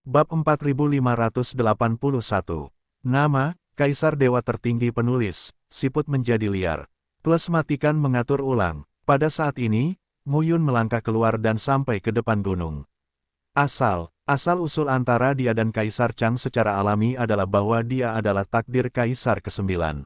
Bab 4581. Nama, Kaisar Dewa Tertinggi Penulis, siput menjadi liar. Plus matikan mengatur ulang. Pada saat ini, Muyun melangkah keluar dan sampai ke depan gunung. Asal-usul antara dia dan Kaisar Chang secara alami adalah bahwa dia adalah takdir Kaisar ke-9.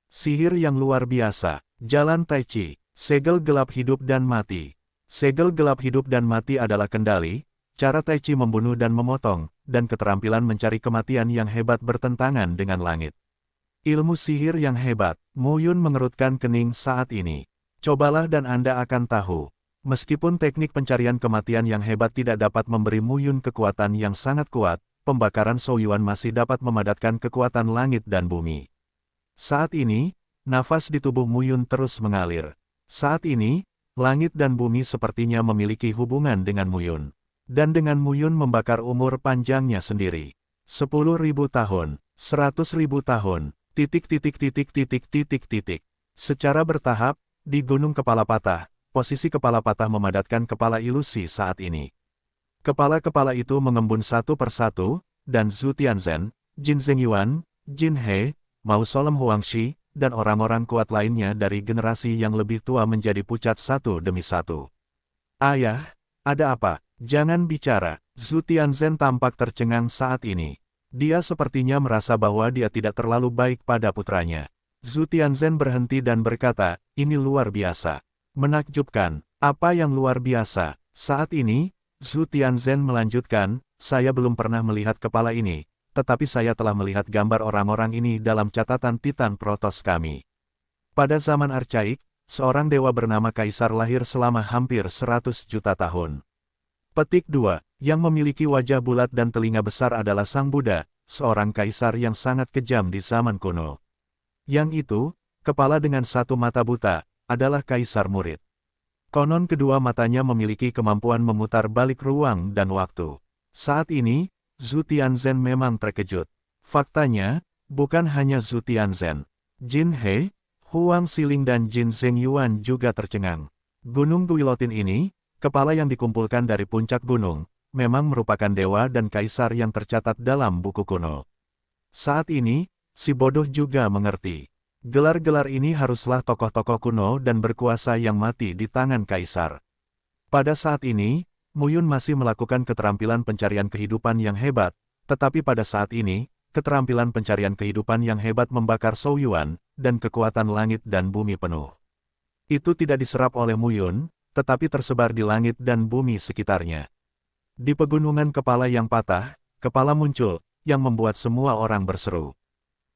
Sihir yang luar biasa, jalan Tai Chi, segel gelap hidup dan mati. Segel gelap hidup dan mati adalah kendali, cara Tai Chi membunuh dan memotong, dan keterampilan mencari kematian yang hebat bertentangan dengan langit. Ilmu sihir yang hebat, Muyun mengerutkan kening saat ini. Cobalah dan Anda akan tahu. Meskipun teknik pencarian kematian yang hebat tidak dapat memberi Muyun kekuatan yang sangat kuat, pembakaran Souyuan masih dapat memadatkan kekuatan langit dan bumi. Saat ini, nafas di tubuh Muyun terus mengalir. Saat ini, langit dan bumi sepertinya memiliki hubungan dengan Muyun. Dan dengan Muyun membakar umur panjangnya sendiri. 10.000 tahun, 100.000 tahun, ... Secara bertahap, di Gunung Kepala Patah, posisi Kepala Patah memadatkan kepala ilusi saat ini. Kepala-kepala itu mengembun satu persatu, dan Zhu Tianzhen, Jin Zhengyuan, Jin He, Mausolem Huangshi, dan orang-orang kuat lainnya dari generasi yang lebih tua menjadi pucat satu demi satu. Ayah, ada apa? Jangan bicara. Zhu Tianzhen tampak tercengang saat ini. Dia sepertinya merasa bahwa dia tidak terlalu baik pada putranya. Zhu Tianzhen berhenti dan berkata, ini luar biasa. Menakjubkan. Apa yang luar biasa? Saat ini, Zhu Tianzhen melanjutkan, saya belum pernah melihat kepala ini, tetapi saya telah melihat gambar orang-orang ini dalam catatan Titan Protos kami. Pada zaman arkaik, seorang dewa bernama Kaisar lahir selama hampir 100 juta tahun. Petik 2. Yang memiliki wajah bulat dan telinga besar adalah Sang Buddha, seorang kaisar yang sangat kejam di zaman kuno. Yang itu, kepala dengan satu mata buta, adalah kaisar murid. Konon kedua matanya memiliki kemampuan memutar balik ruang dan waktu. Saat ini, Zhu Tianzhen memang terkejut. Faktanya, bukan hanya Zhu Tianzhen. Jin He, Huang Xiling dan Jin Zhengyuan juga tercengang. Gunung Guilotin ini, kepala yang dikumpulkan dari puncak gunung, memang merupakan dewa dan kaisar yang tercatat dalam buku kuno. Saat ini, si bodoh juga mengerti. Gelar-gelar ini haruslah tokoh-tokoh kuno dan berkuasa yang mati di tangan kaisar. Pada saat ini, Muyun masih melakukan keterampilan pencarian kehidupan yang hebat, tetapi pada saat ini, keterampilan pencarian kehidupan yang hebat membakar Souyuan, dan kekuatan langit dan bumi penuh. Itu tidak diserap oleh Muyun, tetapi tersebar di langit dan bumi sekitarnya. Di pegunungan kepala yang patah, kepala muncul, yang membuat semua orang berseru.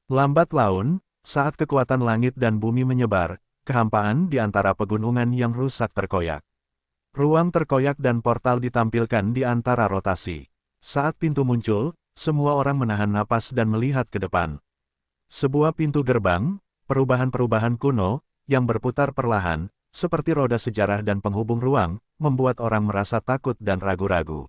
Lambat laun, saat kekuatan langit dan bumi menyebar, kehampaan di antara pegunungan yang rusak terkoyak. Ruang terkoyak dan portal ditampilkan di antara rotasi. Saat pintu muncul, semua orang menahan napas dan melihat ke depan. Sebuah pintu gerbang, perubahan-perubahan kuno, yang berputar perlahan, seperti roda sejarah dan penghubung ruang, membuat orang merasa takut dan ragu-ragu.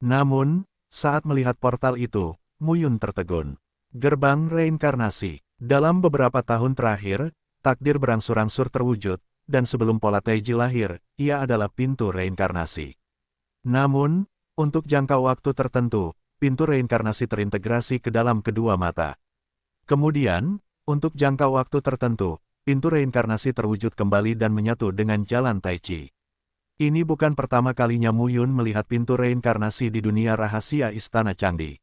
Namun, saat melihat portal itu, Muyun tertegun. Gerbang reinkarnasi. Dalam beberapa tahun terakhir, takdir berangsur-angsur terwujud, dan sebelum pola Taiji lahir, ia adalah pintu reinkarnasi. Namun, untuk jangka waktu tertentu, pintu reinkarnasi terintegrasi ke dalam kedua mata. Kemudian, untuk jangka waktu tertentu, pintu reinkarnasi terwujud kembali dan menyatu dengan jalan Tai Chi. Ini bukan pertama kalinya Muyun melihat pintu reinkarnasi di dunia rahasia Istana Cangdi.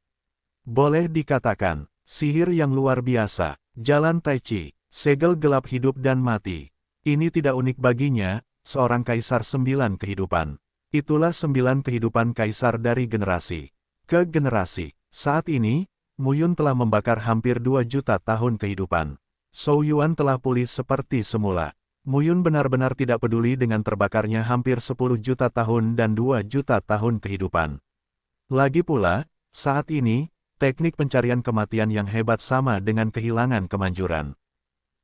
Boleh dikatakan, sihir yang luar biasa, jalan Tai Chi, segel gelap hidup dan mati. Ini tidak unik baginya, seorang kaisar 9 kehidupan. Itulah 9 kehidupan kaisar dari generasi ke generasi. Saat ini, Muyun telah membakar hampir 2 juta tahun kehidupan. Souyuan telah pulih seperti semula. Muyun benar-benar tidak peduli dengan terbakarnya hampir 10 juta tahun dan 2 juta tahun kehidupan. Lagi pula, saat ini, teknik pencarian kematian yang hebat sama dengan kehilangan kemanjuran.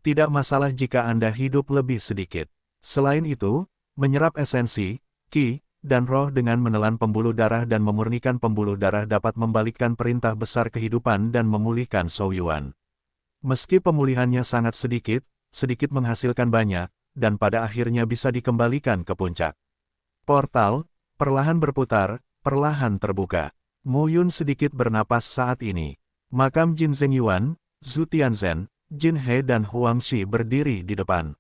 Tidak masalah jika Anda hidup lebih sedikit. Selain itu, menyerap esensi, ki, dan roh dengan menelan pembuluh darah dan memurnikan pembuluh darah dapat membalikkan perintah besar kehidupan dan memulihkan Souyuan. Meski pemulihannya sangat sedikit menghasilkan banyak, dan pada akhirnya bisa dikembalikan ke puncak. Portal, perlahan berputar, perlahan terbuka. Mu Yun sedikit bernapas saat ini. Makam Jin Zhengyuan, Zhu Tianzhen, Jin He dan Huang Shi berdiri di depan.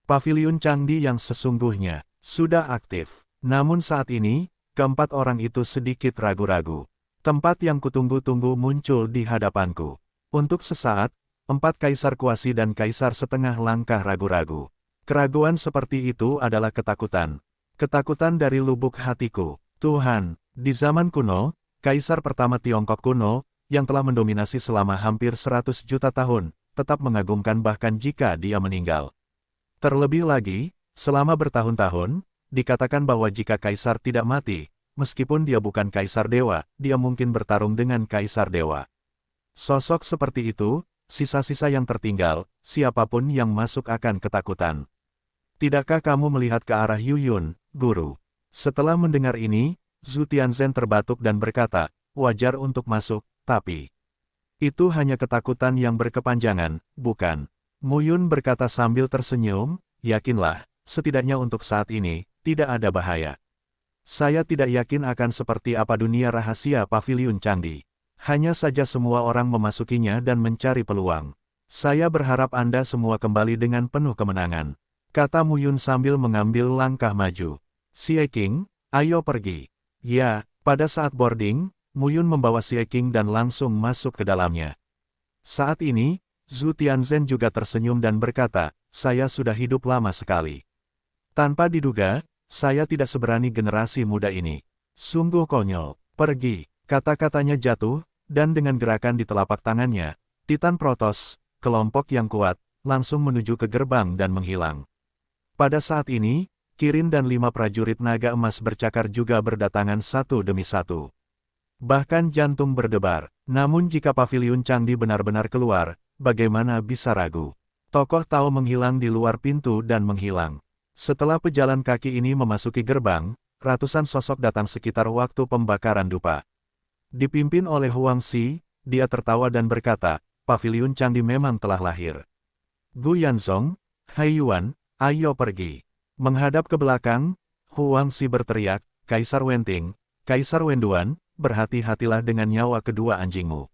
Paviliun Changdi yang sesungguhnya sudah aktif. Namun saat ini, keempat orang itu sedikit ragu-ragu. Tempat yang kutunggu-tunggu muncul di hadapanku. Untuk sesaat, 4 kaisar kuasi dan kaisar setengah langkah ragu-ragu. Keraguan seperti itu adalah ketakutan. Ketakutan dari lubuk hatiku. Tuhan, di zaman kuno, kaisar pertama Tiongkok kuno, yang telah mendominasi selama hampir 100 juta tahun, tetap mengagumkan bahkan jika dia meninggal. Terlebih lagi, selama bertahun-tahun, dikatakan bahwa jika kaisar tidak mati, meskipun dia bukan kaisar dewa, dia mungkin bertarung dengan kaisar dewa. Sosok seperti itu, sisa-sisa yang tertinggal, siapapun yang masuk akan ketakutan. Tidakkah kamu melihat ke arah Yu Yun, guru? Setelah mendengar ini, Zhu Tianzhen terbatuk dan berkata, wajar untuk masuk, tapi itu hanya ketakutan yang berkepanjangan, bukan? Mu Yun berkata sambil tersenyum, yakinlah, setidaknya untuk saat ini, tidak ada bahaya. Saya tidak yakin akan seperti apa dunia rahasia Paviliun Changdi. Hanya saja semua orang memasukinya dan mencari peluang. Saya berharap Anda semua kembali dengan penuh kemenangan. Kata Mu Yun sambil mengambil langkah maju. Xie Qing, ayo pergi. Ya, pada saat boarding, Mu Yun membawa Xie Qing dan langsung masuk ke dalamnya. Saat ini, Zhu Tianzhen juga tersenyum dan berkata, saya sudah hidup lama sekali. Tanpa diduga, saya tidak seberani generasi muda ini. Sungguh konyol. Pergi. Kata-katanya jatuh, dan dengan gerakan di telapak tangannya, Titan Protoss, kelompok yang kuat, langsung menuju ke gerbang dan menghilang. Pada saat ini, Kirin dan 5 prajurit naga emas bercakar juga berdatangan satu demi satu. Bahkan jantung berdebar. Namun jika Paviliun Changdi benar-benar keluar, bagaimana bisa ragu? Tokoh Tao menghilang di luar pintu dan menghilang. Setelah pejalan kaki ini memasuki gerbang, ratusan sosok datang sekitar waktu pembakaran dupa. Dipimpin oleh Huang Shi, dia tertawa dan berkata, Paviliun Changdi memang telah lahir. Gu Yanzong, Hai Yuan, ayo pergi. Menghadap ke belakang, Huang Shi berteriak, Kaisar Wenting, Kaisar Wenduan, berhati-hatilah dengan nyawa kedua anjingmu.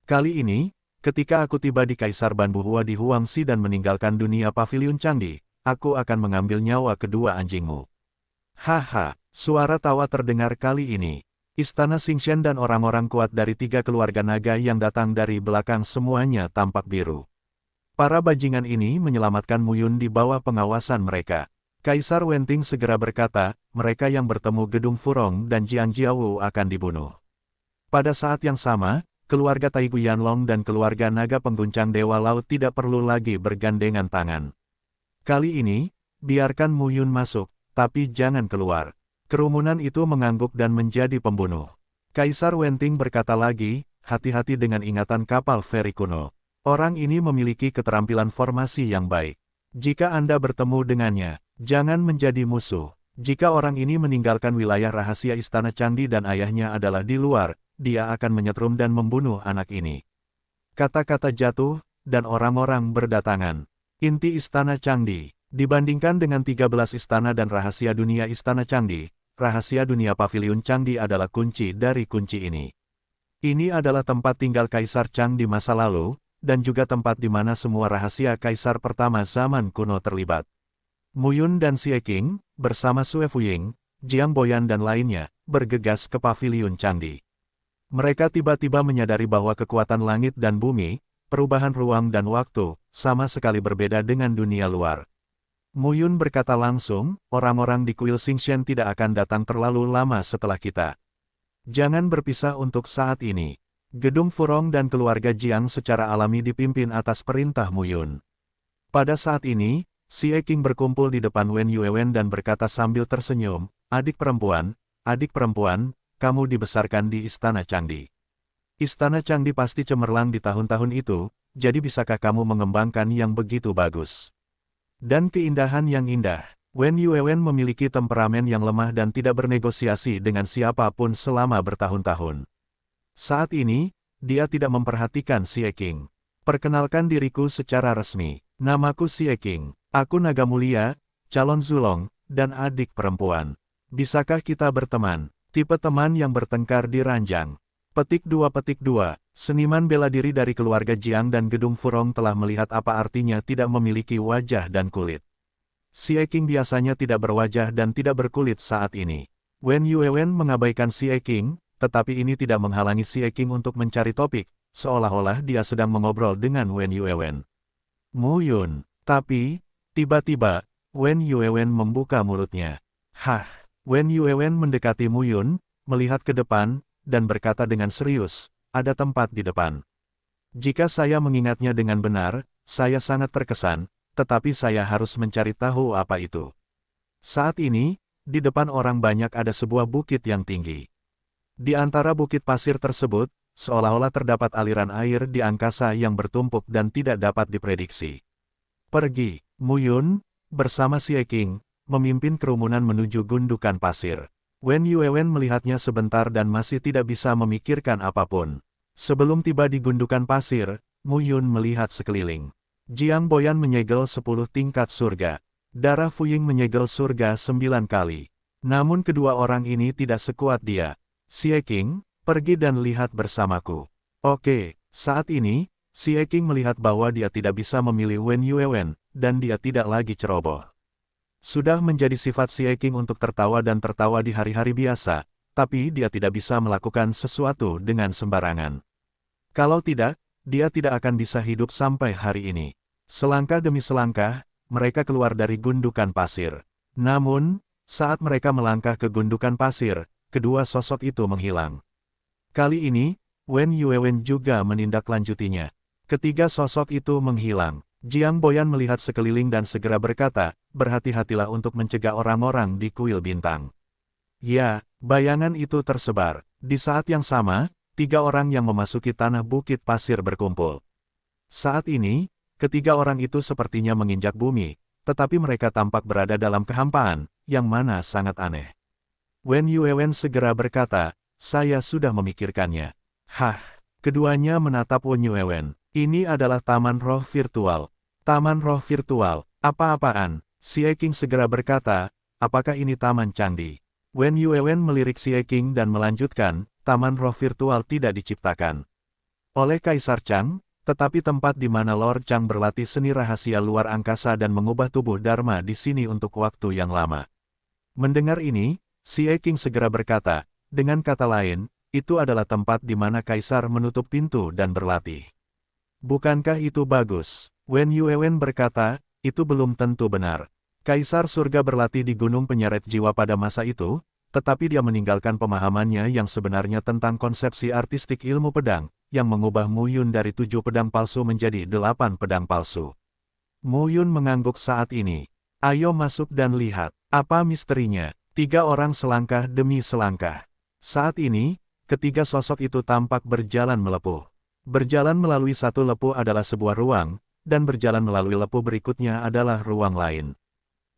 Kali ini, ketika aku tiba di Kaisar Banbuhua di Huang Shi dan meninggalkan dunia Paviliun Changdi, aku akan mengambil nyawa kedua anjingmu. Haha, suara tawa terdengar kali ini. Istana Xingshen dan orang-orang kuat dari 3 keluarga naga yang datang dari belakang semuanya tampak biru. Para bajingan ini menyelamatkan Mu Yun di bawah pengawasan mereka. Kaisar Wenting segera berkata, mereka yang bertemu Gedung Furong dan Jiang Jiawu akan dibunuh. Pada saat yang sama, keluarga Taigu Yanlong dan keluarga naga pengguncang Dewa Laut tidak perlu lagi bergandengan tangan. Kali ini, biarkan Mu Yun masuk, tapi jangan keluar. Kerumunan itu mengangguk dan menjadi pembunuh. Kaisar Wenting berkata lagi, hati-hati dengan ingatan kapal feri kuno. Orang ini memiliki keterampilan formasi yang baik. Jika Anda bertemu dengannya, jangan menjadi musuh. Jika orang ini meninggalkan wilayah rahasia Istana Changdi dan ayahnya adalah di luar, dia akan menyetrum dan membunuh anak ini. Kata-kata jatuh, dan orang-orang berdatangan. Inti Istana Changdi. Dibandingkan dengan 13 istana dan rahasia dunia Istana Changdi, rahasia dunia Paviliun Changdi adalah kunci dari kunci ini. Ini adalah tempat tinggal Kaisar Chang di masa lalu, dan juga tempat di mana semua rahasia kaisar pertama zaman kuno terlibat. Mu Yun dan Xie Qing, bersama Sue Fuying, Jiang Boyan dan lainnya, bergegas ke Paviliun Changdi. Mereka tiba-tiba menyadari bahwa kekuatan langit dan bumi, perubahan ruang dan waktu, sama sekali berbeda dengan dunia luar. Mu Yun berkata langsung, orang-orang di kuil Xingshen tidak akan datang terlalu lama setelah kita. Jangan berpisah untuk saat ini. Gedung Furong dan keluarga Jiang secara alami dipimpin atas perintah Mu Yun. Pada saat ini, Xie Qing berkumpul di depan Wen Yuewen dan berkata sambil tersenyum, adik perempuan, kamu dibesarkan di Istana Changdi. Istana Changdi pasti cemerlang di tahun-tahun itu, jadi bisakah kamu mengembangkan yang begitu bagus? Dan keindahan yang indah. Wen Yuewen memiliki temperamen yang lemah dan tidak bernegosiasi dengan siapapun selama bertahun-tahun. Saat ini, dia tidak memperhatikan Xie Qing. Perkenalkan diriku secara resmi. Namaku Xie Qing. Aku naga mulia, calon Zulong, dan adik perempuan. Bisakah kita berteman? Tipe teman yang bertengkar di ranjang. Petik 2. Seniman bela diri dari keluarga Jiang dan Gedung Furong telah melihat apa artinya tidak memiliki wajah dan kulit. Xie Qing biasanya tidak berwajah dan tidak berkulit saat ini. Wen Yuewen mengabaikan Xie Qing, tetapi ini tidak menghalangi Xie Qing untuk mencari topik, seolah-olah dia sedang mengobrol dengan Wen Yuewen. Mu Yun. Tapi, tiba-tiba, Wen Yuewen membuka mulutnya. Hah! Wen Yuewen mendekati Mu Yun, melihat ke depan, dan berkata dengan serius, ada tempat di depan. Jika saya mengingatnya dengan benar, saya sangat terkesan, tetapi saya harus mencari tahu apa itu. Saat ini, di depan orang banyak ada sebuah bukit yang tinggi. Di antara bukit pasir tersebut, seolah-olah terdapat aliran air di angkasa yang bertumpuk dan tidak dapat diprediksi. Pergi, Mu Yun, bersama Xie Qing, memimpin kerumunan menuju gundukan pasir. Wen Yuewen melihatnya sebentar dan masih tidak bisa memikirkan apapun. Sebelum tiba di gundukan pasir, Mu Yun melihat sekeliling. Jiang Boyan menyegel 10 tingkat surga. Darah Fuying menyegel surga 9 kali. Namun kedua orang ini tidak sekuat dia. Xie Qing, pergi dan lihat bersamaku. Oke, saat ini, Xie Qing melihat bahwa dia tidak bisa memilih Wen Yuewen, dan dia tidak lagi ceroboh. Sudah menjadi sifat Xie Qing untuk tertawa dan tertawa di hari-hari biasa, tapi dia tidak bisa melakukan sesuatu dengan sembarangan. Kalau tidak, dia tidak akan bisa hidup sampai hari ini. Selangkah demi selangkah, mereka keluar dari gundukan pasir. Namun, saat mereka melangkah ke gundukan pasir, kedua sosok itu menghilang. Kali ini, Wen Yuewen juga menindaklanjutinya. Ketiga sosok itu menghilang. Jiang Boyan melihat sekeliling dan segera berkata, berhati-hatilah untuk mencegah orang-orang di kuil bintang. Ya, bayangan itu tersebar. Di saat yang sama, 3 orang yang memasuki tanah bukit pasir berkumpul. Saat ini, ketiga orang itu sepertinya menginjak bumi, tetapi mereka tampak berada dalam kehampaan, yang mana sangat aneh. Wen Yuewen segera berkata, saya sudah memikirkannya. Hah, keduanya menatap Wen Yuewen. Ini adalah taman roh virtual. Taman roh virtual, apa-apaan? Xie Qing segera berkata, apakah ini taman candi? Wen Yuewen melirik Xie Qing dan melanjutkan, taman roh virtual tidak diciptakan oleh Kaisar Chang, tetapi tempat di mana Lord Chang berlatih seni rahasia luar angkasa dan mengubah tubuh Dharma di sini untuk waktu yang lama. Mendengar ini, Xie Qing segera berkata, dengan kata lain, itu adalah tempat di mana Kaisar menutup pintu dan berlatih. Bukankah itu bagus? Wen Yuewen berkata, itu belum tentu benar. Kaisar surga berlatih di gunung penyeret jiwa pada masa itu, tetapi dia meninggalkan pemahamannya yang sebenarnya tentang konsepsi artistik ilmu pedang, yang mengubah Mu Yun dari 7 pedang palsu menjadi 8 pedang palsu. Mu Yun mengangguk saat ini. Ayo masuk dan lihat, apa misterinya? 3 orang selangkah demi selangkah. Saat ini, ketiga sosok itu tampak berjalan melepuh. Berjalan melalui satu lepuh adalah sebuah ruang, dan berjalan melalui lepuh berikutnya adalah ruang lain.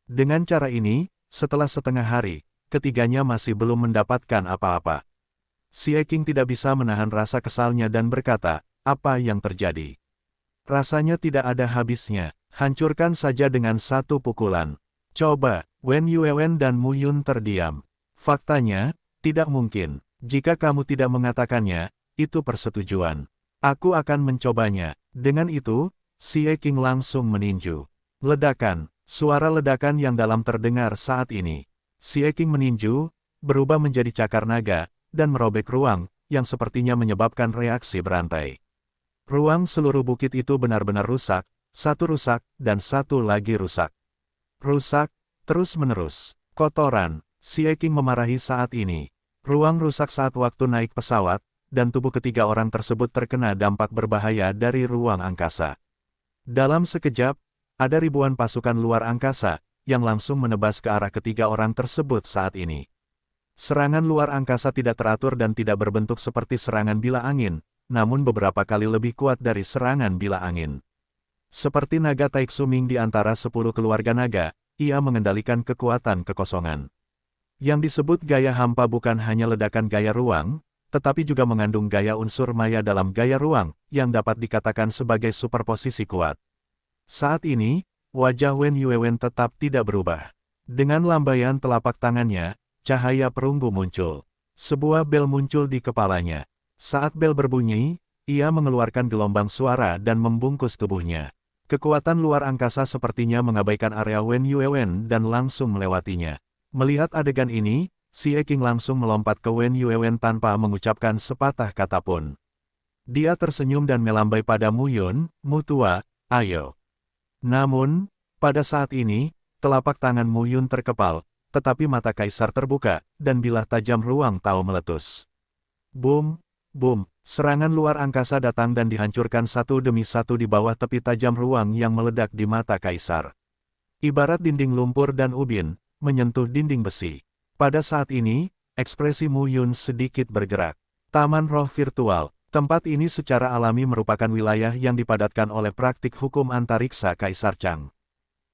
Dengan cara ini, setelah setengah hari, ketiganya masih belum mendapatkan apa-apa. Xie Qing tidak bisa menahan rasa kesalnya dan berkata, apa yang terjadi? Rasanya tidak ada habisnya, hancurkan saja dengan satu pukulan. Coba, Wen Yuewen dan Mu Yun terdiam. Faktanya, tidak mungkin. Jika kamu tidak mengatakannya, itu persetujuan. Aku akan mencobanya. Dengan itu, Xie Qing langsung meninju. Ledakan, suara ledakan yang dalam terdengar saat ini. Xie Qing meninju, berubah menjadi cakar naga, dan merobek ruang, yang sepertinya menyebabkan reaksi berantai. Ruang seluruh bukit itu benar-benar rusak, dan satu lagi rusak. Rusak, terus-menerus. Kotoran, Xie Qing memarahi saat ini. Ruang rusak saat waktu naik pesawat, dan tubuh ketiga orang tersebut terkena dampak berbahaya dari ruang angkasa. Dalam sekejap, ada ribuan pasukan luar angkasa, yang langsung menebas ke arah ketiga orang tersebut saat ini. Serangan luar angkasa tidak teratur dan tidak berbentuk seperti serangan bila angin, namun beberapa kali lebih kuat dari serangan bila angin. Seperti naga Taixuming di antara 10 keluarga naga, ia mengendalikan kekuatan kekosongan. Yang disebut gaya hampa bukan hanya ledakan gaya ruang, tetapi juga mengandung gaya unsur maya dalam gaya ruang, yang dapat dikatakan sebagai superposisi kuat. Saat ini, wajah Wen Yuewen tetap tidak berubah. Dengan lambaian telapak tangannya, cahaya perunggu muncul. Sebuah bel muncul di kepalanya. Saat bel berbunyi, ia mengeluarkan gelombang suara dan membungkus tubuhnya. Kekuatan luar angkasa sepertinya mengabaikan area Wen Yuewen dan langsung melewatinya. Melihat adegan ini, Xie Qing langsung melompat ke Wen Yuewen tanpa mengucapkan sepatah kata pun. Dia tersenyum dan melambai pada Mu Yun, "Mu tua, ayo." Namun, pada saat ini, telapak tangan Mu Yun terkepal, tetapi mata kaisar terbuka, dan bilah tajam ruang Tao meletus. Boom, boom, serangan luar angkasa datang dan dihancurkan satu demi satu di bawah tepi tajam ruang yang meledak di mata kaisar. Ibarat dinding lumpur dan ubin, menyentuh dinding besi. Pada saat ini, ekspresi Mu Yun sedikit bergerak. Taman roh virtual, tempat ini secara alami merupakan wilayah yang dipadatkan oleh praktik hukum antariksa Kaisar Chang.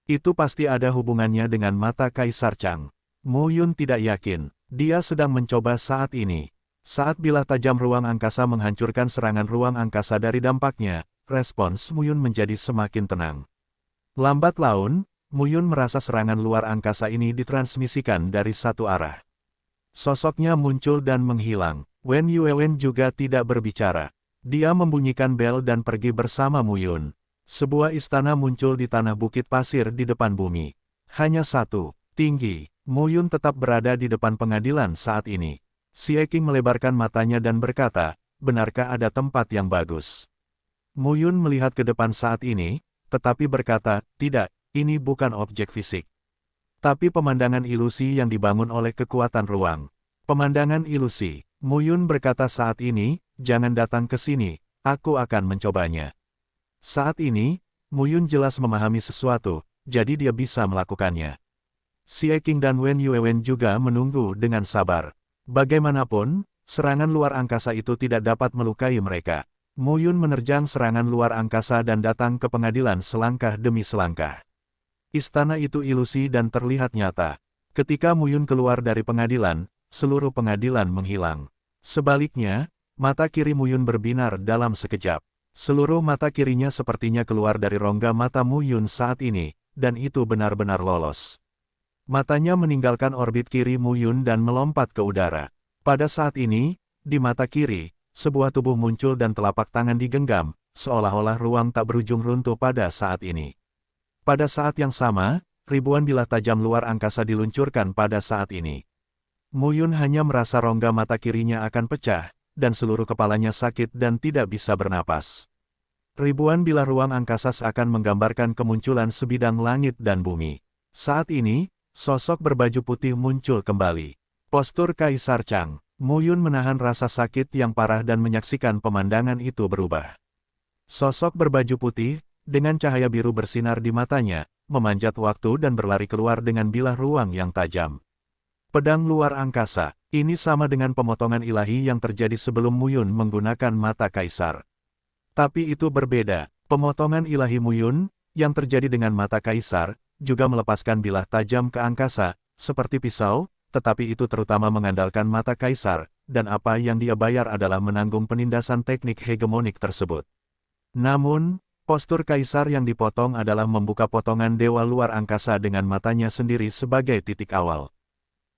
Itu pasti ada hubungannya dengan mata Kaisar Chang. Mu Yun tidak yakin, dia sedang mencoba saat ini. Saat bilah tajam ruang angkasa menghancurkan serangan ruang angkasa dari dampaknya, respons Mu Yun menjadi semakin tenang. Lambat laun, Mu Yun merasa serangan luar angkasa ini ditransmisikan dari satu arah. Sosoknya muncul dan menghilang. Wen Yuewen juga tidak berbicara. Dia membunyikan bel dan pergi bersama Mu Yun. Sebuah istana muncul di tanah bukit pasir di depan bumi. Hanya satu, tinggi. Mu Yun tetap berada di depan pengadilan saat ini. Xie Qing melebarkan matanya dan berkata, "Benarkah ada tempat yang bagus?" Mu Yun melihat ke depan saat ini, tetapi berkata, "Tidak, ini bukan objek fisik. Tapi pemandangan ilusi yang dibangun oleh kekuatan ruang." Pemandangan ilusi. Mu Yun berkata saat ini, "Jangan datang ke sini, aku akan mencobanya." Saat ini, Mu Yun jelas memahami sesuatu, jadi dia bisa melakukannya. Xie Qing dan Wen Yuewen juga menunggu dengan sabar. Bagaimanapun, serangan luar angkasa itu tidak dapat melukai mereka. Mu Yun menerjang serangan luar angkasa dan datang ke pengadilan selangkah demi selangkah. Istana itu ilusi dan terlihat nyata. Ketika Mu Yun keluar dari pengadilan, seluruh pengadilan menghilang. Sebaliknya, mata kiri Mu Yun berbinar dalam sekejap. Seluruh mata kirinya sepertinya keluar dari rongga mata Mu Yun saat ini, dan itu benar-benar lolos. Matanya meninggalkan orbit kiri Mu Yun dan melompat ke udara. Pada saat ini, di mata kiri, sebuah tubuh muncul dan telapak tangan digenggam, seolah-olah ruang tak berujung runtuh pada saat ini. Pada saat yang sama, ribuan bilah tajam luar angkasa diluncurkan pada saat ini. Mu Yun hanya merasa rongga mata kirinya akan pecah, dan seluruh kepalanya sakit dan tidak bisa bernapas. Ribuan bilah ruang angkasa seakan menggambarkan kemunculan sebidang langit dan bumi. Saat ini, sosok berbaju putih muncul kembali. Postur Kaisar Chang. Mu Yun menahan rasa sakit yang parah dan menyaksikan pemandangan itu berubah. Sosok berbaju putih, dengan cahaya biru bersinar di matanya, memanjat waktu dan berlari keluar dengan bilah ruang yang tajam. Pedang luar angkasa. Ini sama dengan pemotongan ilahi yang terjadi sebelum Mu Yun menggunakan mata kaisar. Tapi itu berbeda. Pemotongan ilahi Mu Yun, yang terjadi dengan mata kaisar, juga melepaskan bilah tajam ke angkasa, seperti pisau, tetapi itu terutama mengandalkan mata kaisar, dan apa yang dia bayar adalah menanggung penindasan teknik hegemonik tersebut. Namun, postur kaisar yang dipotong adalah membuka potongan dewa luar angkasa dengan matanya sendiri sebagai titik awal.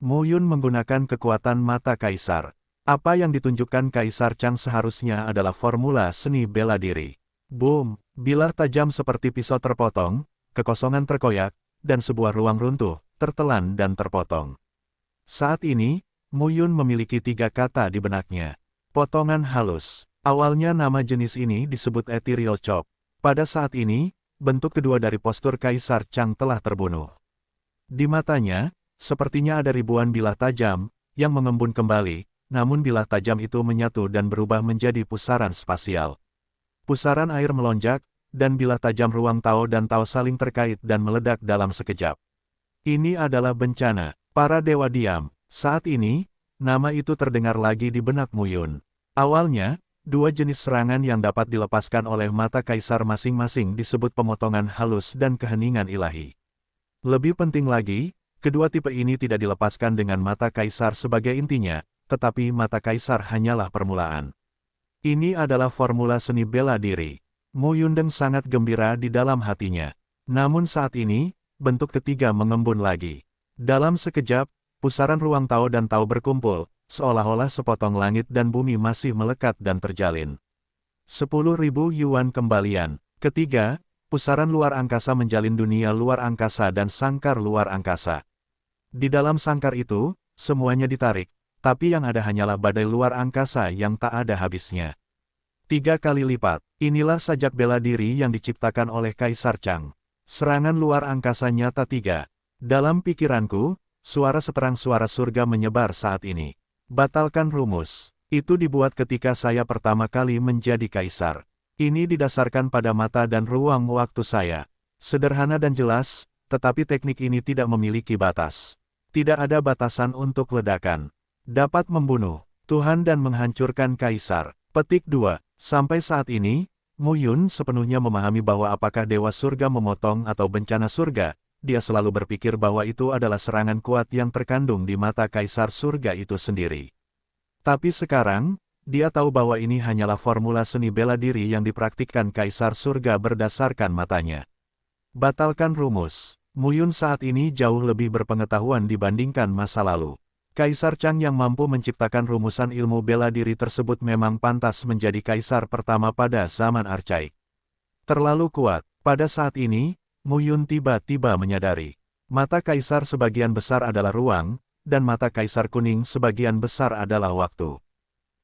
Mu Yun menggunakan kekuatan mata kaisar. Apa yang ditunjukkan Kaisar Chang seharusnya adalah formula seni bela diri. Boom, bilah tajam seperti pisau terpotong, kekosongan terkoyak, dan sebuah ruang runtuh, tertelan dan terpotong. Saat ini, Mu Yun memiliki 3 kata di benaknya. Potongan halus. Awalnya nama jenis ini disebut Ethereal Chop. Pada saat ini, bentuk kedua dari postur Kaisar Chang telah terbunuh. Di matanya, sepertinya ada ribuan bilah tajam, yang mengembun kembali, namun bilah tajam itu menyatu dan berubah menjadi pusaran spasial. Pusaran air melonjak, dan bilah tajam ruang Tao dan Tao saling terkait dan meledak dalam sekejap. Ini adalah bencana. Para dewa diam. Saat ini, nama itu terdengar lagi di benak Mu Yun. Awalnya, 2 jenis serangan yang dapat dilepaskan oleh mata kaisar masing-masing disebut pemotongan halus dan keheningan ilahi. Lebih penting lagi, kedua tipe ini tidak dilepaskan dengan mata kaisar sebagai intinya, tetapi mata kaisar hanyalah permulaan. Ini adalah formula seni bela diri. Mu Yundeng sangat gembira di dalam hatinya. Namun saat ini, bentuk ketiga mengembun lagi. Dalam sekejap, pusaran ruang Tao dan Tao berkumpul, seolah-olah sepotong langit dan bumi masih melekat dan terjalin. 10.000 yuan kembalian. Ketiga, pusaran luar angkasa menjalin dunia luar angkasa dan sangkar luar angkasa. Di dalam sangkar itu, semuanya ditarik, tapi yang ada hanyalah badai luar angkasa yang tak ada habisnya. 3 kali lipat. Inilah sajak bela diri yang diciptakan oleh Kaisar Chang. Serangan luar angkasa nyata 3. Dalam pikiranku, suara seterang suara surga menyebar saat ini. Batalkan rumus. Itu dibuat ketika saya pertama kali menjadi kaisar. Ini didasarkan pada mata dan ruang waktu saya. Sederhana dan jelas, tetapi teknik ini tidak memiliki batas. Tidak ada batasan untuk ledakan. Dapat membunuh Tuhan dan menghancurkan kaisar. Petik 2. Sampai saat ini, Mu Yun sepenuhnya memahami bahwa apakah Dewa Surga memotong atau bencana surga, dia selalu berpikir bahwa itu adalah serangan kuat yang terkandung di mata Kaisar Surga itu sendiri. Tapi sekarang, dia tahu bahwa ini hanyalah formula seni bela diri yang dipraktikkan Kaisar Surga berdasarkan matanya. Batalkan rumus. Mu Yun saat ini jauh lebih berpengetahuan dibandingkan masa lalu. Kaisar Chang yang mampu menciptakan rumusan ilmu bela diri tersebut memang pantas menjadi kaisar pertama pada zaman archaik. Terlalu kuat. Pada saat ini, Mu Yun tiba-tiba menyadari. Mata kaisar sebagian besar adalah ruang, dan mata kaisar kuning sebagian besar adalah waktu.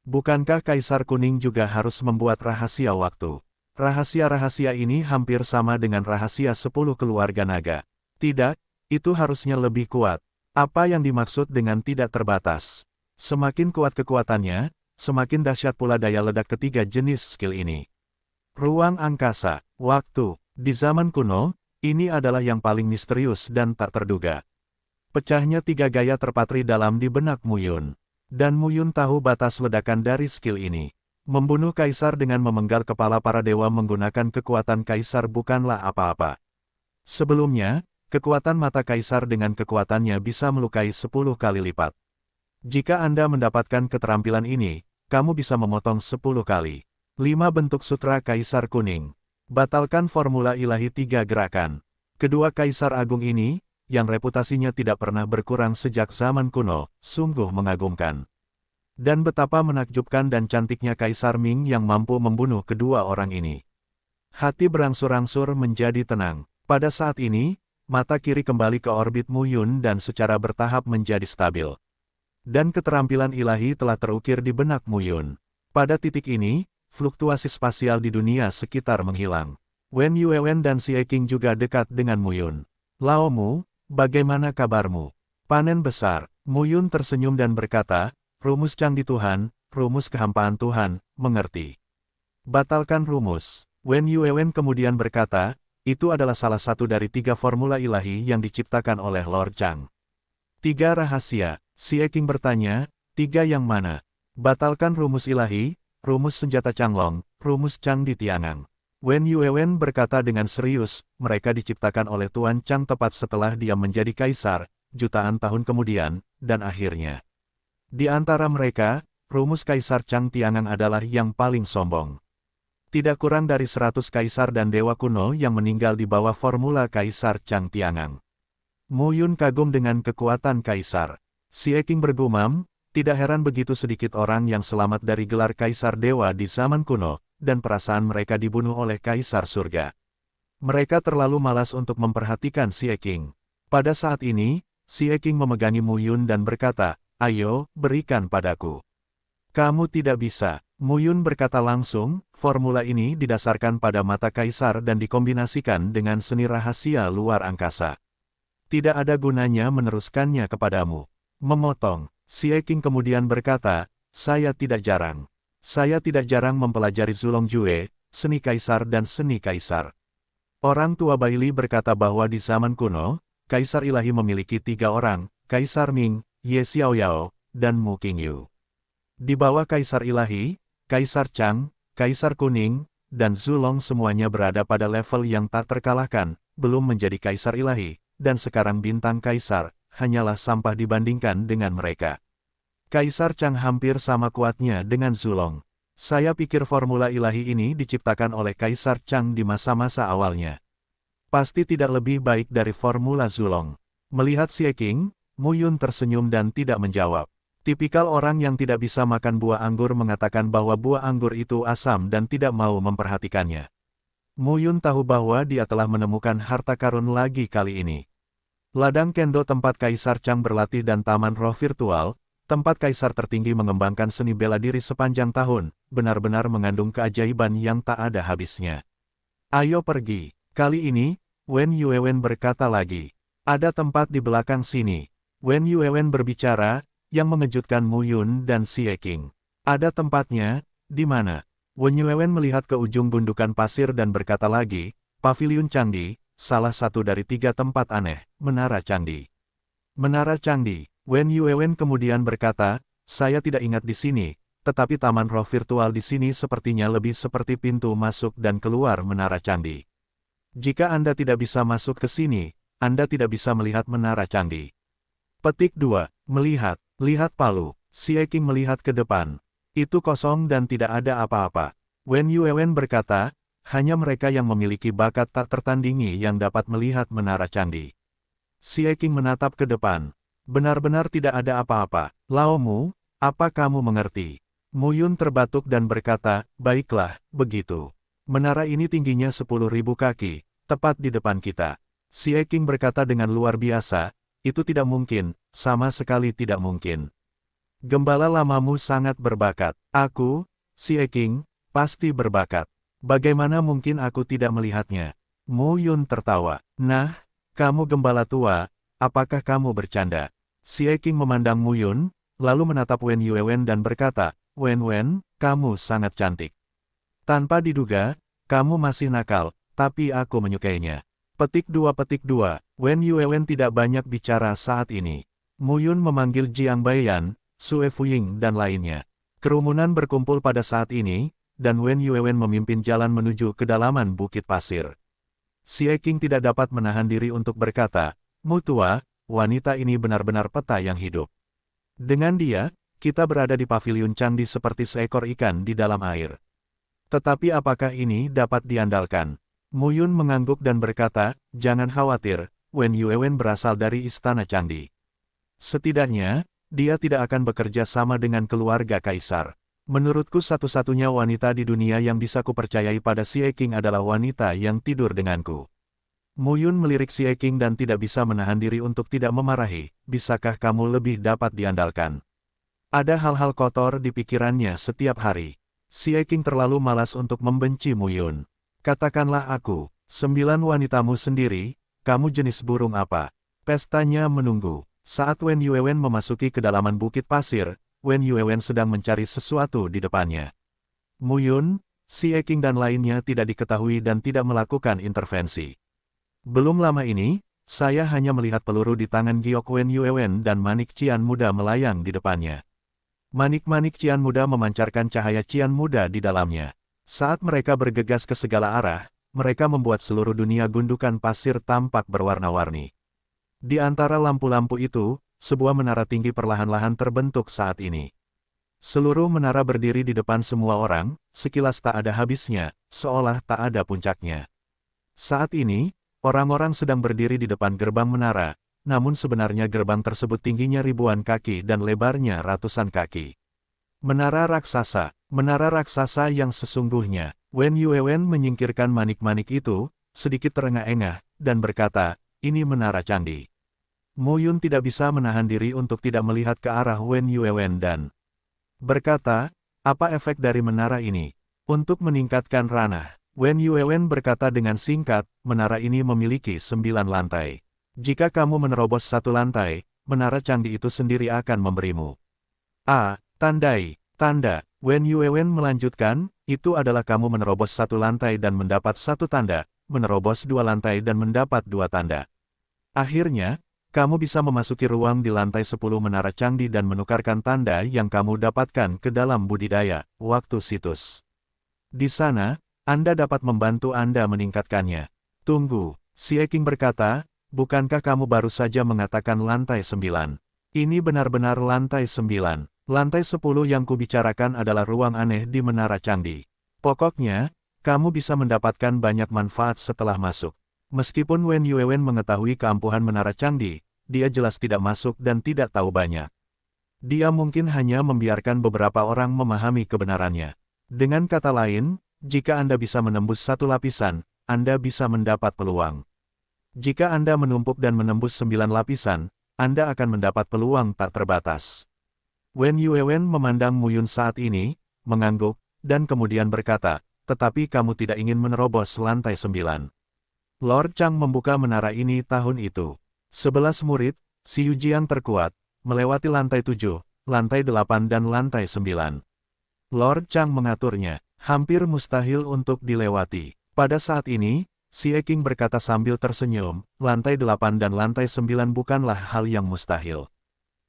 Bukankah kaisar kuning juga harus membuat rahasia waktu? Rahasia-rahasia ini hampir sama dengan rahasia 10 keluarga naga. Tidak, itu harusnya lebih kuat. Apa yang dimaksud dengan tidak terbatas? Semakin kuat kekuatannya, semakin dahsyat pula daya ledak ketiga jenis skill ini. Ruang angkasa, waktu. Di zaman kuno, ini adalah yang paling misterius dan tak terduga. Pecahnya 3 gaya terpatri dalam di benak Mu Yun. Dan Mu Yun tahu batas ledakan dari skill ini. Membunuh kaisar dengan memenggal kepala para dewa menggunakan kekuatan kaisar bukanlah apa-apa. Sebelumnya, kekuatan mata kaisar dengan kekuatannya bisa melukai 10 kali lipat. Jika Anda mendapatkan keterampilan ini, kamu bisa memotong 10 kali. 5 bentuk sutra kaisar kuning. Batalkan formula ilahi 3 gerakan. Kedua kaisar agung ini, yang reputasinya tidak pernah berkurang sejak zaman kuno, sungguh mengagumkan. Dan betapa menakjubkan dan cantiknya Kaisar Ming yang mampu membunuh kedua orang ini. Hati berangsur-angsur menjadi tenang. Pada saat ini, mata kiri kembali ke orbit Mu Yun dan secara bertahap menjadi stabil. Dan keterampilan ilahi telah terukir di benak Mu Yun. Pada titik ini, fluktuasi spasial di dunia sekitar menghilang. Wen Yuewen dan Xie Qing juga dekat dengan Mu Yun. Lao Mu, bagaimana kabarmu? Panen besar. Mu Yun tersenyum dan berkata, rumus candi Tuhan, rumus kehampaan Tuhan, mengerti. Batalkan rumus. Wen Yuewen kemudian berkata, itu adalah salah satu dari 3 formula ilahi yang diciptakan oleh Lord Chang. 3 rahasia. Xie Qing bertanya, 3 yang mana? Batalkan rumus ilahi, rumus senjata Changlong, rumus Chang di Tiangang. Wen Yuewen berkata dengan serius, mereka diciptakan oleh Tuan Chang tepat setelah dia menjadi kaisar, jutaan tahun kemudian, dan akhirnya. Di antara mereka, rumus Kaisar Chang Tiangang adalah yang paling sombong. Tidak kurang dari 100 kaisar dan dewa kuno yang meninggal di bawah formula Kaisar Chang Tiangang. Mu Yun kagum dengan kekuatan kaisar. Xie Qing bergumam, tidak heran begitu sedikit orang yang selamat dari gelar Kaisar Dewa di zaman kuno, dan perasaan mereka dibunuh oleh Kaisar Surga. Mereka terlalu malas untuk memperhatikan Xie Qing. Pada saat ini, Xie Qing memegangi Mu Yun dan berkata, ayo, berikan padaku. Kamu tidak bisa. Mu Yun berkata langsung, formula ini didasarkan pada mata kaisar dan dikombinasikan dengan seni rahasia luar angkasa. Tidak ada gunanya meneruskannya kepadamu. Memotong. Xie Qing kemudian berkata, saya tidak jarang. Saya tidak jarang mempelajari Zulong Jue, seni kaisar dan seni kaisar. Orang tua Baili berkata bahwa di zaman kuno, kaisar ilahi memiliki 3 orang, Kaisar Ming, Ye Xiaoyao, dan Mu Qingyu. Di bawah kaisar ilahi, Kaisar Chang, Kaisar Kuning, dan Zulong semuanya berada pada level yang tak terkalahkan, belum menjadi kaisar ilahi, dan sekarang bintang kaisar, hanyalah sampah dibandingkan dengan mereka. Kaisar Chang hampir sama kuatnya dengan Zulong. Saya pikir formula ilahi ini diciptakan oleh Kaisar Chang di masa-masa awalnya. Pasti tidak lebih baik dari formula Zulong. Melihat Xie Qing, Mu Yun tersenyum dan tidak menjawab. Tipikal orang yang tidak bisa makan buah anggur mengatakan bahwa buah anggur itu asam dan tidak mau memperhatikannya. Mu Yun tahu bahwa dia telah menemukan harta karun lagi kali ini. Ladang Kendo tempat Kaisar Chang berlatih dan taman roh virtual, tempat Kaisar tertinggi mengembangkan seni bela diri sepanjang tahun, benar-benar mengandung keajaiban yang tak ada habisnya. Ayo pergi. Kali ini, Wen Yuewen berkata lagi. Ada tempat di belakang sini. Wen Yuewen berbicara, yang mengejutkan Mu Yun dan Xie Qing. Ada tempatnya, di mana? Wen Yuewen melihat ke ujung gundukan pasir dan berkata lagi, Paviliun Candi, salah satu dari 3 tempat aneh, Menara Candi. Menara Candi. Wen Yuewen kemudian berkata, saya tidak ingat di sini, tetapi taman roh virtual di sini sepertinya lebih seperti pintu masuk dan keluar Menara Candi. Jika Anda tidak bisa masuk ke sini, Anda tidak bisa melihat Menara Candi. Petik 2. Melihat. Lihat palu. Xie Qing melihat ke depan. Itu kosong dan tidak ada apa-apa. Wen Yuewen berkata, hanya mereka yang memiliki bakat tak tertandingi yang dapat melihat Menara Candi. Xie Qing menatap ke depan. Benar-benar tidak ada apa-apa. Lao Mu, apa kamu mengerti? Mu Yun terbatuk dan berkata, baiklah, begitu. Menara ini tingginya 10.000 kaki, tepat di depan kita. Xie Qing berkata dengan luar biasa, itu tidak mungkin, sama sekali tidak mungkin. Gembala lamamu sangat berbakat. Aku, Xie Qing, pasti berbakat. Bagaimana mungkin aku tidak melihatnya? Mu Yun tertawa. Nah, kamu gembala tua, apakah kamu bercanda? Xie Qing memandang Mu Yun, lalu menatap Wen Yuewen dan berkata, Wen, kamu sangat cantik. Tanpa diduga, kamu masih nakal, tapi aku menyukainya. Petik 2. Wen Yuewen tidak banyak bicara saat ini. Mu Yun memanggil Jiang Baiyan, Sue Fuying dan lainnya. Kerumunan berkumpul pada saat ini, dan Wen Yuewen memimpin jalan menuju kedalaman bukit pasir. Xie Qing tidak dapat menahan diri untuk berkata, Mu tua, wanita ini benar-benar peta yang hidup. Dengan dia, kita berada di paviliun candi seperti seekor ikan di dalam air. Tetapi apakah ini dapat diandalkan? Mu Yun mengangguk dan berkata, jangan khawatir, Wen Yuewen berasal dari Istana Candi. Setidaknya, dia tidak akan bekerja sama dengan keluarga Kaisar. Menurutku satu-satunya wanita di dunia yang bisa kupercayai pada Xie Qing adalah wanita yang tidur denganku. Mu Yun melirik Xie Qing dan tidak bisa menahan diri untuk tidak memarahi, bisakah kamu lebih dapat diandalkan? Ada hal-hal kotor di pikirannya setiap hari. Xie Qing terlalu malas untuk membenci Mu Yun. Katakanlah aku, 9 wanitamu sendiri, kamu jenis burung apa? Pestanya menunggu. Saat Wen Yuewen memasuki kedalaman bukit pasir, Wen Yuewen sedang mencari sesuatu di depannya. Mu Yun, Xie Qing dan lainnya tidak diketahui dan tidak melakukan intervensi. Belum lama ini, saya hanya melihat peluru di tangan Giok Wen Yuewen dan manik cian muda melayang di depannya. Manik-manik cian muda memancarkan cahaya cian muda di dalamnya. Saat mereka bergegas ke segala arah, mereka membuat seluruh dunia gundukan pasir tampak berwarna-warni. Di antara lampu-lampu itu, sebuah menara tinggi perlahan-lahan terbentuk saat ini. Seluruh menara berdiri di depan semua orang, sekilas tak ada habisnya, seolah tak ada puncaknya. Saat ini, orang-orang sedang berdiri di depan gerbang menara, namun sebenarnya gerbang tersebut tingginya ribuan kaki dan lebarnya ratusan kaki. Menara raksasa yang sesungguhnya. Wen Yuewen menyingkirkan manik-manik itu, sedikit terengah-engah, dan berkata, ini menara candi. Mu Yun tidak bisa menahan diri untuk tidak melihat ke arah Wen Yuewen dan berkata, apa efek dari menara ini? Untuk meningkatkan ranah. Wen Yuewen berkata dengan singkat, menara ini memiliki 9 lantai. Jika kamu menerobos 1 lantai, menara candi itu sendiri akan memberimu. Tanda. Wen Yuewen melanjutkan, itu adalah kamu menerobos 1 lantai dan mendapat 1 tanda, menerobos 2 lantai dan mendapat 2 tanda. Akhirnya, kamu bisa memasuki ruang di lantai 10 menara candi dan menukarkan tanda yang kamu dapatkan ke dalam budidaya, waktu situs. Di sana, Anda dapat membantu Anda meningkatkannya. Tunggu, Xie Qing berkata, bukankah kamu baru saja mengatakan lantai 9? Ini benar-benar lantai 9. Lantai 10 yang kubicarakan adalah ruang aneh di Menara Candi. Pokoknya, kamu bisa mendapatkan banyak manfaat setelah masuk. Meskipun Wen Yuewen mengetahui keampuhan Menara Candi, dia jelas tidak masuk dan tidak tahu banyak. Dia mungkin hanya membiarkan beberapa orang memahami kebenarannya. Dengan kata lain, jika Anda bisa menembus satu lapisan, Anda bisa mendapat peluang. Jika Anda menumpuk dan menembus 9 lapisan, Anda akan mendapat peluang tak terbatas. Wen Yuewen memandang Mu Yun saat ini, mengangguk, dan kemudian berkata, tetapi kamu tidak ingin menerobos lantai 9. Lord Chang membuka menara ini tahun itu. 11 murid, si Yujian terkuat, melewati lantai 7, lantai 8 dan lantai 9. Lord Chang mengaturnya, hampir mustahil untuk dilewati. Pada saat ini, si Eking berkata sambil tersenyum, lantai 8 dan lantai 9 bukanlah hal yang mustahil.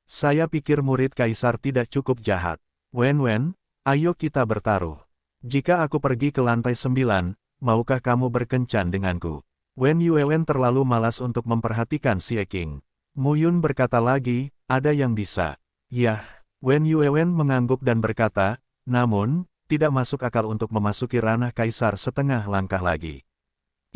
Saya pikir murid kaisar tidak cukup jahat. Wen, ayo kita bertaruh. Jika aku pergi ke lantai 9, maukah kamu berkencan denganku? Wen Yuewen terlalu malas untuk memperhatikan si Eking. Mu Yun berkata lagi, ada yang bisa. Yah, Wen Yuewen mengangguk dan berkata, namun, tidak masuk akal untuk memasuki ranah kaisar setengah langkah lagi.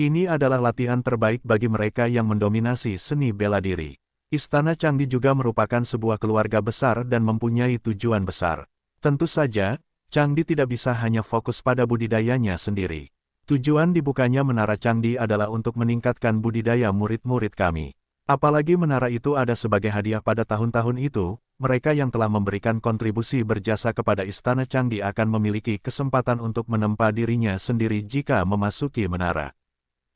Ini adalah latihan terbaik bagi mereka yang mendominasi seni bela diri. Istana Changdi juga merupakan sebuah keluarga besar dan mempunyai tujuan besar. Tentu saja, Changdi tidak bisa hanya fokus pada budidayanya sendiri. Tujuan dibukanya Menara Changdi adalah untuk meningkatkan budidaya murid-murid kami. Apalagi menara itu ada sebagai hadiah pada tahun-tahun itu, mereka yang telah memberikan kontribusi berjasa kepada Istana Changdi akan memiliki kesempatan untuk menempa dirinya sendiri jika memasuki menara.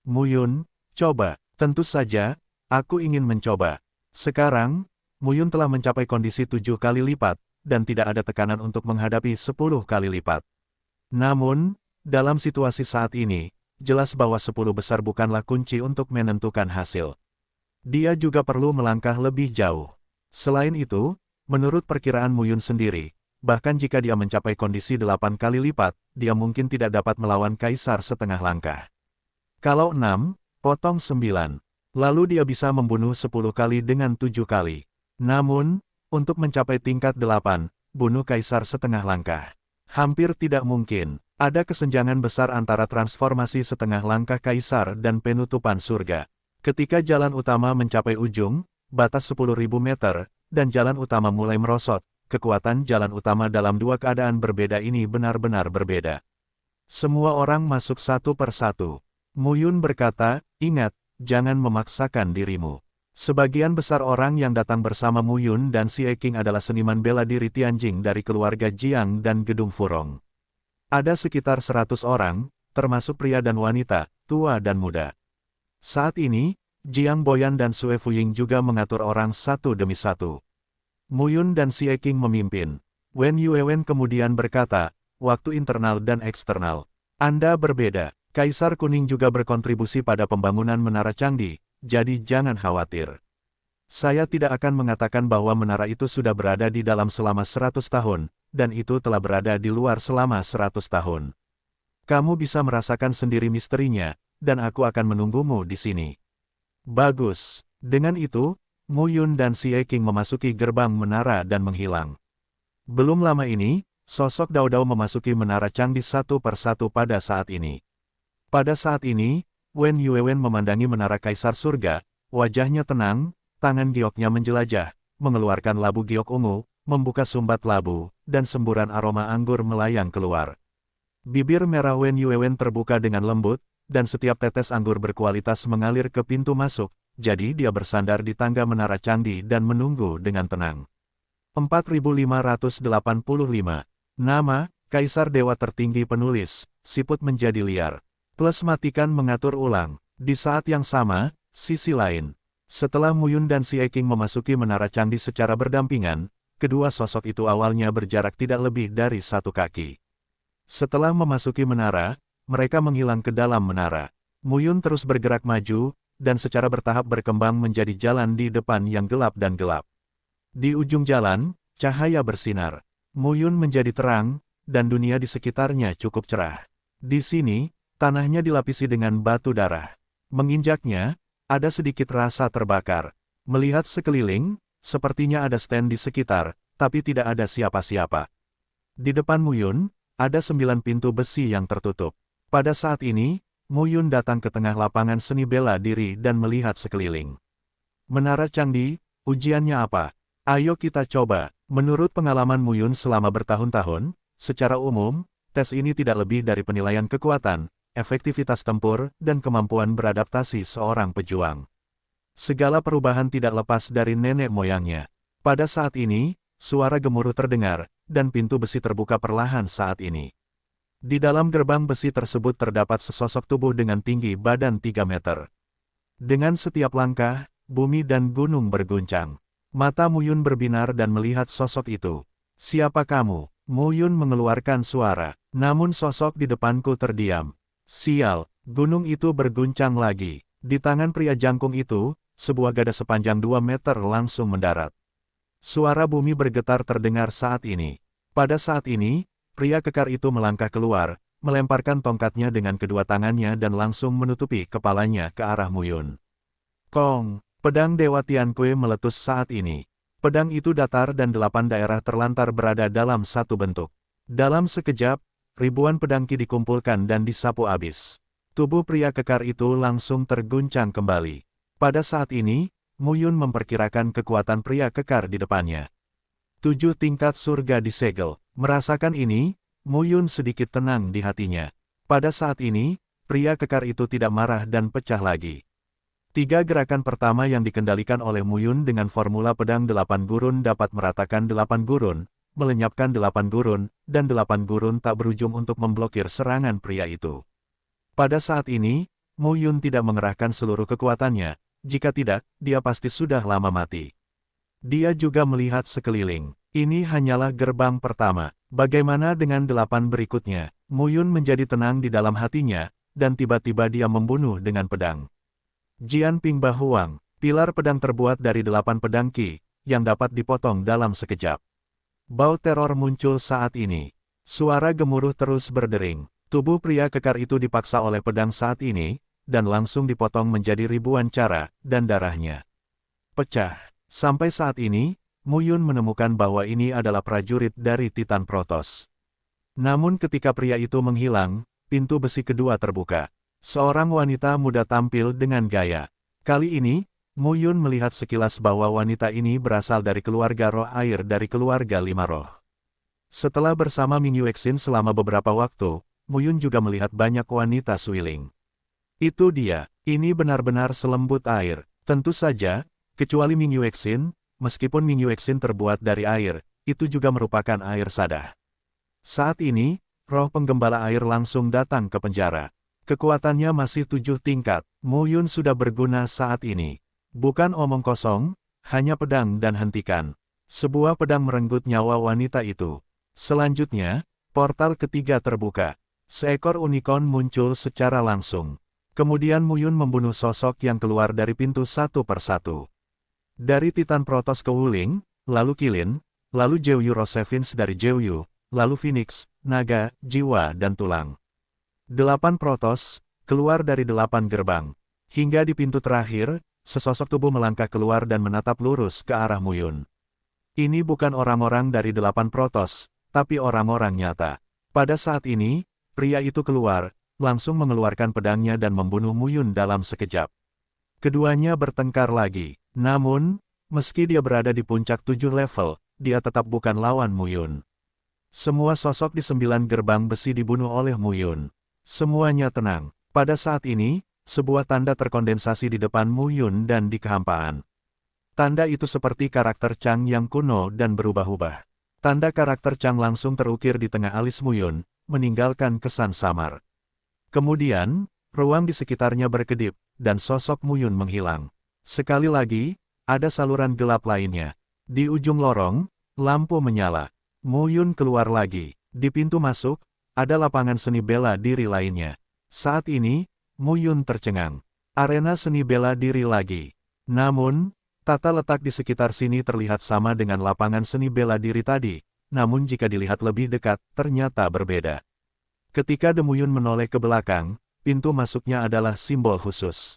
Mu Yun, coba. Tentu saja, aku ingin mencoba. Sekarang, Mu Yun telah mencapai kondisi 7 kali lipat, dan tidak ada tekanan untuk menghadapi 10 kali lipat. Namun, dalam situasi saat ini, jelas bahwa 10 besar bukanlah kunci untuk menentukan hasil. Dia juga perlu melangkah lebih jauh. Selain itu, menurut perkiraan Mu Yun sendiri, bahkan jika dia mencapai kondisi 8 kali lipat, dia mungkin tidak dapat melawan kaisar setengah langkah. Kalau 6, potong 9. Lalu dia bisa membunuh 10 kali dengan 7 kali. Namun, untuk mencapai tingkat 8, bunuh kaisar setengah langkah. Hampir tidak mungkin. Ada kesenjangan besar antara transformasi setengah langkah kaisar dan penutupan surga. Ketika jalan utama mencapai ujung, batas 10.000 meter, dan jalan utama mulai merosot, kekuatan jalan utama dalam dua keadaan berbeda ini benar-benar berbeda. Semua orang masuk satu per satu. Mu Yun berkata, ingat, jangan memaksakan dirimu. Sebagian besar orang yang datang bersama Mu Yun dan si Eking adalah seniman bela diri Tianjing dari keluarga Jiang dan Gedung Furong. Ada sekitar 100 orang, termasuk pria dan wanita, tua dan muda. Saat ini, Jiang Boyan dan Sue Fuying juga mengatur orang satu demi satu. Mu Yun dan si Eking memimpin. Wen Yuewen kemudian berkata, waktu internal dan eksternal. Anda berbeda. Kaisar Kuning juga berkontribusi pada pembangunan Menara Changdi, jadi jangan khawatir. Saya tidak akan mengatakan bahwa menara itu sudah berada di dalam selama 100 tahun, dan itu telah berada di luar selama 100 tahun. Kamu bisa merasakan sendiri misterinya, dan aku akan menunggumu di sini. Bagus. Dengan itu, Mu Yun dan si Eking memasuki gerbang menara dan menghilang. Belum lama ini, sosok Dao Dao memasuki Menara Changdi satu per satu pada saat ini. Pada saat ini, Wen Yuewen memandangi Menara Kaisar Surga, wajahnya tenang, tangan gioknya menjelajah, mengeluarkan labu giok ungu, membuka sumbat labu, dan semburan aroma anggur melayang keluar. Bibir merah Wen Yuewen terbuka dengan lembut, dan setiap tetes anggur berkualitas mengalir ke pintu masuk, jadi dia bersandar di tangga Menara Changdi dan menunggu dengan tenang. 4585. Nama, Kaisar Dewa Tertinggi Penulis, siput menjadi liar. Plus matikan mengatur ulang. Di saat yang sama, sisi lain. Setelah Mu Yun dan si Eking memasuki Menara Changdi secara berdampingan, kedua sosok itu awalnya berjarak tidak lebih dari 1 kaki. Setelah memasuki menara, mereka menghilang ke dalam menara. Mu Yun terus bergerak maju, dan secara bertahap berkembang menjadi jalan di depan yang gelap dan gelap. Di ujung jalan, cahaya bersinar. Mu Yun menjadi terang, dan dunia di sekitarnya cukup cerah. Di sini, tanahnya dilapisi dengan batu darah. Menginjaknya, ada sedikit rasa terbakar. Melihat sekeliling, sepertinya ada stand di sekitar, tapi tidak ada siapa-siapa. Di depan Mu Yun, ada 9 pintu besi yang tertutup. Pada saat ini, Mu Yun datang ke tengah lapangan seni bela diri dan melihat sekeliling. Menara Changdi, ujiannya apa? Ayo kita coba. Menurut pengalaman Muyun selama bertahun-tahun, secara umum, tes ini tidak lebih dari penilaian kekuatan, efektivitas tempur, dan kemampuan beradaptasi seorang pejuang. Segala perubahan tidak lepas dari nenek moyangnya. Pada saat ini, suara gemuruh terdengar, dan pintu besi terbuka perlahan saat ini. Di dalam gerbang besi tersebut terdapat sesosok tubuh dengan tinggi badan 3 meter. Dengan setiap langkah, bumi dan gunung berguncang. Mata Muyun berbinar dan melihat sosok itu. "Siapa kamu?" Muyun mengeluarkan suara, namun sosok di depanku terdiam. Sial, gunung itu berguncang lagi. Di tangan pria jangkung itu, sebuah gada sepanjang 2 meter langsung mendarat. Suara bumi bergetar terdengar saat ini. Pada saat ini, pria kekar itu melangkah keluar, melemparkan tongkatnya dengan kedua tangannya dan langsung menutupi kepalanya ke arah Muyun. Kong! Pedang Dewa Tiankui meletus saat ini. Pedang itu datar dan 8 daerah terlantar berada dalam satu bentuk. Dalam sekejap, ribuan pedang Qi dikumpulkan dan disapu habis. Tubuh pria kekar itu langsung terguncang kembali. Pada saat ini, Muyun memperkirakan kekuatan pria kekar di depannya. 7 tingkat surga disegel. Merasakan ini, Muyun sedikit tenang di hatinya. Pada saat ini, pria kekar itu tidak marah dan pecah lagi. 3 gerakan pertama yang dikendalikan oleh Muyun dengan formula pedang 8 gurun dapat meratakan 8 gurun, melenyapkan 8 gurun, dan 8 gurun tak berujung untuk memblokir serangan pria itu. Pada saat ini, Muyun tidak mengerahkan seluruh kekuatannya, jika tidak, dia pasti sudah lama mati. Dia juga melihat sekeliling. Ini hanyalah gerbang pertama. Bagaimana dengan 8 berikutnya? Muyun menjadi tenang di dalam hatinya, dan tiba-tiba dia membunuh dengan pedang. Jian Pingbah Huang, pilar pedang terbuat dari 8 pedang Qi, yang dapat dipotong dalam sekejap. Bau teror muncul saat ini. Suara gemuruh terus berdering. Tubuh pria kekar itu dipaksa oleh pedang saat ini, dan langsung dipotong menjadi ribuan cara, dan darahnya pecah. Sampai saat ini, Muyun menemukan bahwa ini adalah prajurit dari Titan Protoss. Namun ketika pria itu menghilang, pintu besi kedua terbuka. Seorang wanita muda tampil dengan gaya. Kali ini, Muyun melihat sekilas bahwa wanita ini berasal dari keluarga roh air dari keluarga 5 roh. Setelah bersama Ming Yuexin selama beberapa waktu, Muyun juga melihat banyak wanita Suiling. Itu dia, ini benar-benar selembut air. Tentu saja, kecuali Ming Yuexin, meskipun Ming Yuexin terbuat dari air, itu juga merupakan air sadah. Saat ini, roh penggembala air langsung datang ke penjara. Kekuatannya masih 7 tingkat, Muyun sudah berguna saat ini. Bukan omong kosong, hanya pedang dan hentikan. Sebuah pedang merenggut nyawa wanita itu. Selanjutnya, portal ketiga terbuka. Seekor unicorn muncul secara langsung. Kemudian Muyun membunuh sosok yang keluar dari pintu satu persatu. Dari Titan Protoss ke Wuling, lalu Qilin, lalu Jeoyu Rosevins dari Jeoyu, lalu Phoenix, naga, jiwa dan tulang. 8 Protoss, keluar dari 8 gerbang. Hingga di pintu terakhir, sesosok tubuh melangkah keluar dan menatap lurus ke arah Muyun. Ini bukan orang-orang dari 8 Protoss, tapi orang-orang nyata. Pada saat ini, pria itu keluar, langsung mengeluarkan pedangnya dan membunuh Muyun dalam sekejap. Keduanya bertengkar lagi. Namun, meski dia berada di puncak 7 level, dia tetap bukan lawan Muyun. Semua sosok di 9 gerbang besi dibunuh oleh Muyun. Semuanya tenang. Pada saat ini, sebuah tanda terkondensasi di depan Muyun dan di kehampaan. Tanda itu seperti karakter Chang yang kuno dan berubah-ubah. Tanda karakter Chang langsung terukir di tengah alis Muyun, meninggalkan kesan samar. Kemudian, ruang di sekitarnya berkedip, dan sosok Muyun menghilang. Sekali lagi, ada saluran gelap lainnya. Di ujung lorong, lampu menyala. Muyun keluar lagi. Di pintu masuk, ada lapangan seni bela diri lainnya. Saat ini, Muyun tercengang. Arena seni bela diri lagi. Namun, tata letak di sekitar sini terlihat sama dengan lapangan seni bela diri tadi, namun jika dilihat lebih dekat, ternyata berbeda. Ketika Demuyun menoleh ke belakang, pintu masuknya adalah simbol khusus.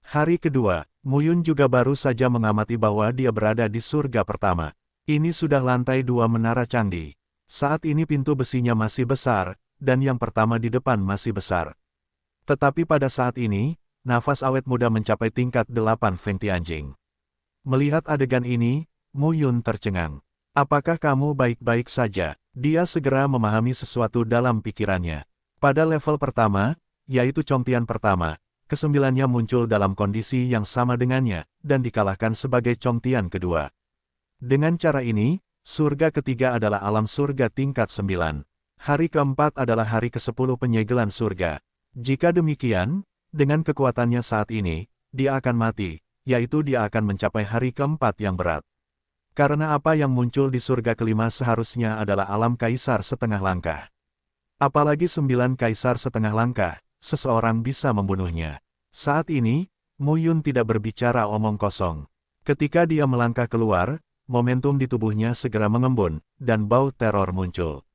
Hari kedua, Muyun juga baru saja mengamati bahwa dia berada di surga pertama. Ini sudah lantai 2 menara candi. Saat ini pintu besinya masih besar, dan yang pertama di depan masih besar. Tetapi pada saat ini, nafas awet muda mencapai tingkat 8 Feng Tianjing. Melihat adegan ini, Muyun tercengang. Apakah kamu baik-baik saja? Dia segera memahami sesuatu dalam pikirannya. Pada level pertama, yaitu Chongtian pertama, kesembilannya muncul dalam kondisi yang sama dengannya, dan dikalahkan sebagai Chongtian kedua. Dengan cara ini, surga ketiga adalah alam surga tingkat 9. Hari keempat adalah hari ke-10 penyegelan surga. Jika demikian, dengan kekuatannya saat ini, dia akan mati, yaitu dia akan mencapai hari keempat yang berat. Karena apa yang muncul di surga kelima seharusnya adalah alam kaisar setengah langkah. Apalagi 9 kaisar setengah langkah, seseorang bisa membunuhnya. Saat ini, Mu Yun tidak berbicara omong kosong. Ketika dia melangkah keluar, momentum di tubuhnya segera mengembun, dan bau teror muncul.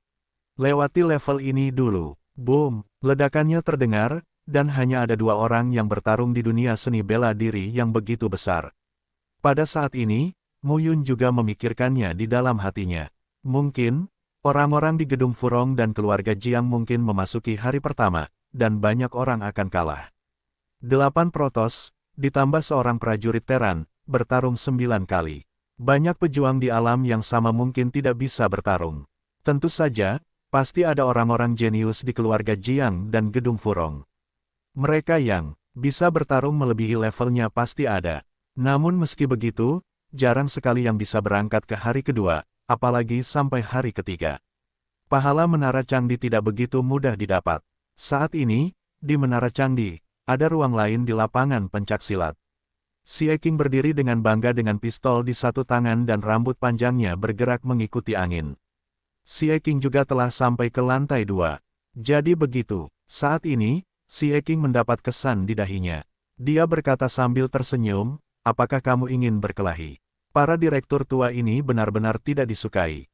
Lewati level ini dulu. Boom! Ledakannya terdengar, dan hanya ada 2 orang yang bertarung di dunia seni bela diri yang begitu besar. Pada saat ini, Mu Yun juga memikirkannya di dalam hatinya. Mungkin, orang-orang di gedung Furong dan keluarga Jiang mungkin memasuki hari pertama, dan banyak orang akan kalah. 8 Protoss, ditambah seorang prajurit Teran, bertarung 9 kali. Banyak pejuang di alam yang sama mungkin tidak bisa bertarung. Tentu saja, pasti ada orang-orang jenius di keluarga Jiang dan gedung Furong. Mereka yang bisa bertarung melebihi levelnya pasti ada. Namun meski begitu, jarang sekali yang bisa berangkat ke hari kedua, apalagi sampai hari ketiga. Pahala Menara Cangdi tidak begitu mudah didapat. Saat ini, di Menara Cangdi, ada ruang lain di lapangan pencaksilat. Xie Qing berdiri dengan bangga dengan pistol di satu tangan dan rambut panjangnya bergerak mengikuti angin. Xie Qing juga telah sampai ke lantai 2. Jadi begitu, saat ini, Xie Qing mendapat kesan di dahinya. Dia berkata sambil tersenyum, apakah kamu ingin berkelahi? Para direktur tua ini benar-benar tidak disukai.